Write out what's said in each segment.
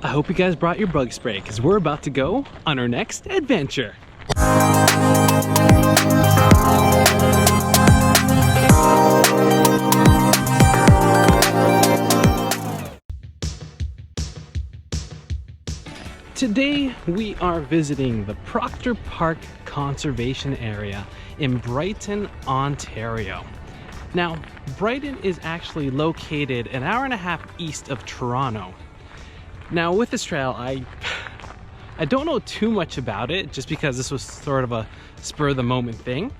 I hope you guys brought your bug spray because we're about to go on our next adventure. Today we are visiting the Proctor Park Conservation Area in Brighton, Ontario. Now, Brighton is actually located an hour and a half east of Toronto. Now, with this trail, I don't know too much about it just because this was sort of a spur of the moment thing.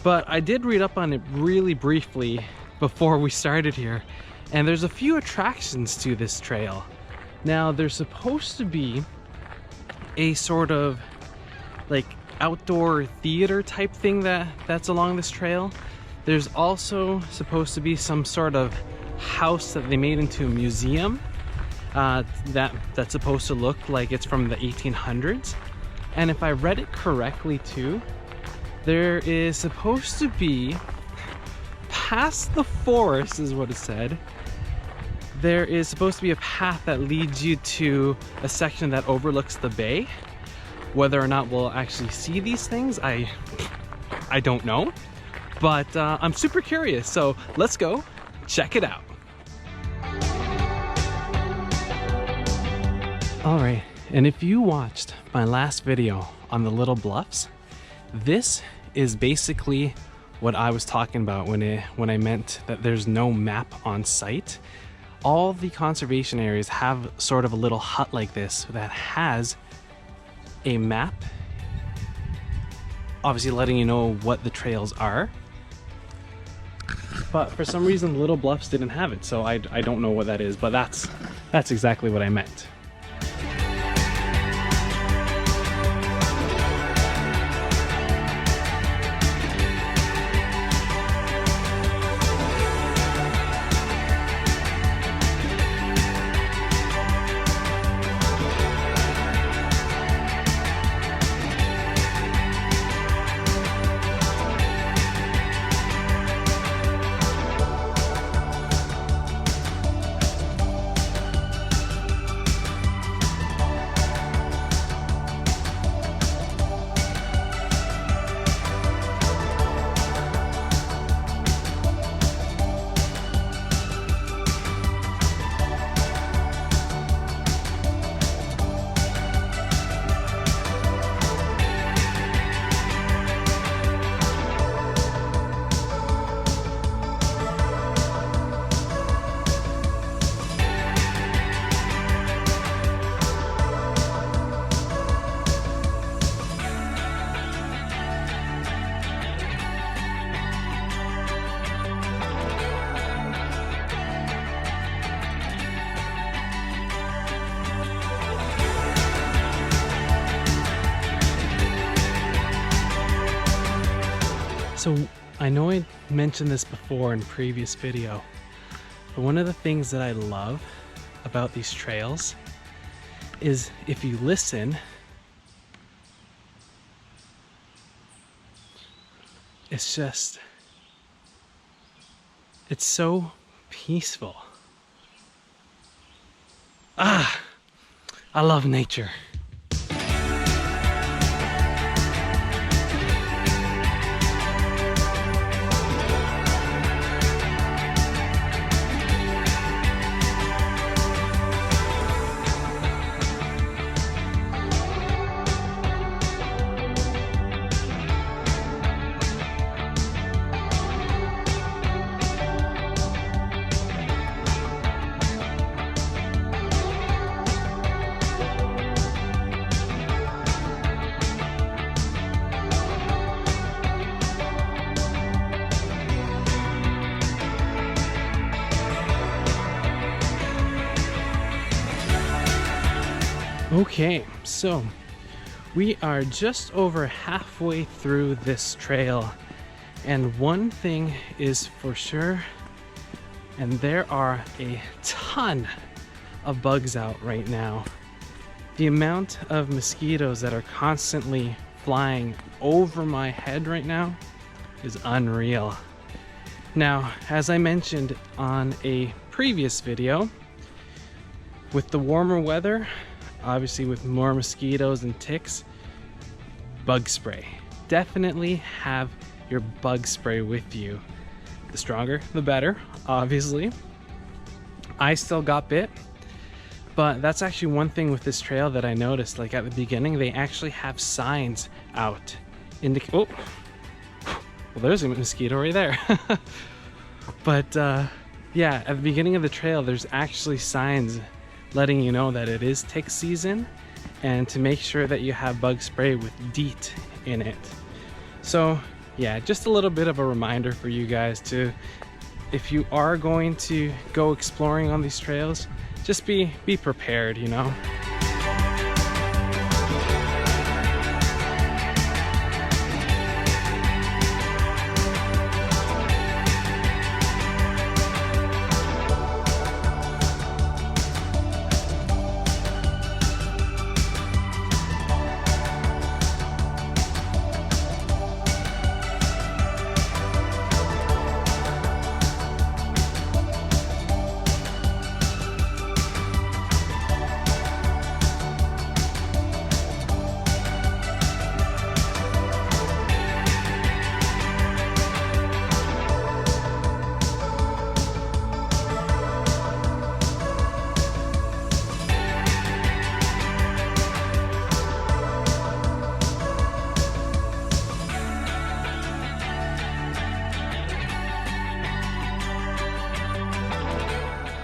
But I did read up on it really briefly before we started here, and there's a few attractions to this trail. Now, there's supposed to be a sort of like outdoor theater type thing that's along this trail. There's also supposed to be some sort of house that they made into a museum that's supposed to look like it's from the 1800s. And if I read it correctly too, there is supposed to be, past the forest is what it said, there is supposed to be a path that leads you to a section that overlooks the bay. Whether or not we'll actually see these things, I don't know. But I'm super curious, so let's go check it out. All right, and if you watched my last video on the Little Bluffs, this is basically what I was talking about when I meant that there's no map on site. All the conservation areas have sort of a little hut like this that has a map, obviously letting you know what the trails are. But for some reason, Little Bluffs didn't have it, so I don't know what that is, but that's exactly what I meant. So I know I mentioned this before in a previous video, but one of the things that I love about these trails is if you listen, it's so peaceful. I love nature. Okay, so we are just over halfway through this trail, and one thing is for sure, and there are a ton of bugs out right now. The amount of mosquitoes that are constantly flying over my head right now is unreal. Now, as I mentioned on a previous video, With the warmer weather, obviously with more mosquitoes and ticks, bug spray. Definitely have your bug spray with you. The stronger, the better, obviously. I still got bit, but that's actually one thing with this trail that I noticed. Like at the beginning, they actually have signs out oh, well, there's a mosquito right there. But yeah, at the beginning of the trail, there's actually signs letting you know that it is tick season and to make sure that you have bug spray with DEET in it. So yeah, just a little bit of a reminder for you guys to, if you are going to go exploring on these trails, just be prepared, you know.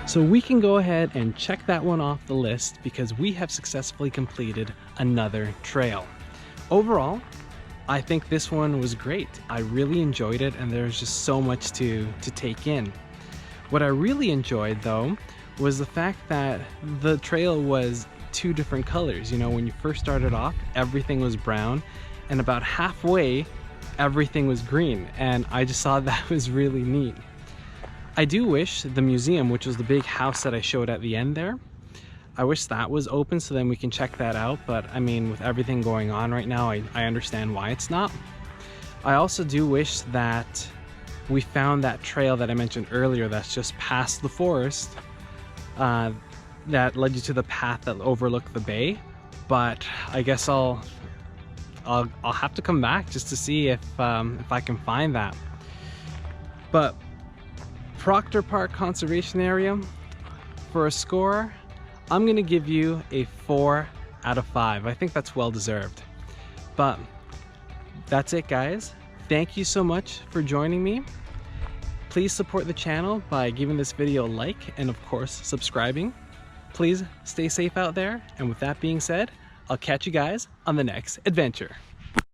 So we can go ahead and check that one off the list because we have successfully completed another trail. Overall, I think this one was great. I really enjoyed it and there's just so much to take in. What I really enjoyed though was the fact that the trail was two different colors. You know, when you first started off, everything was brown and about halfway, everything was green. And I just thought that was really neat. I do wish the museum, which was the big house that I showed at the end there, I wish that was open so then we can check that out. But I mean, with everything going on right now, I understand why it's not. I also do wish that we found that trail that I mentioned earlier that's just past the forest that led you to the path that overlooked the bay. But I guess I'll have to come back just to see if I can find that. But Proctor Park Conservation Area, for a score, I'm gonna give you a 4 out of 5. I think that's well deserved. But that's it, guys. Thank you so much for joining me. Please support the channel by giving this video a like and of course subscribing. Please stay safe out there, and with that being said, I'll catch you guys on the next adventure.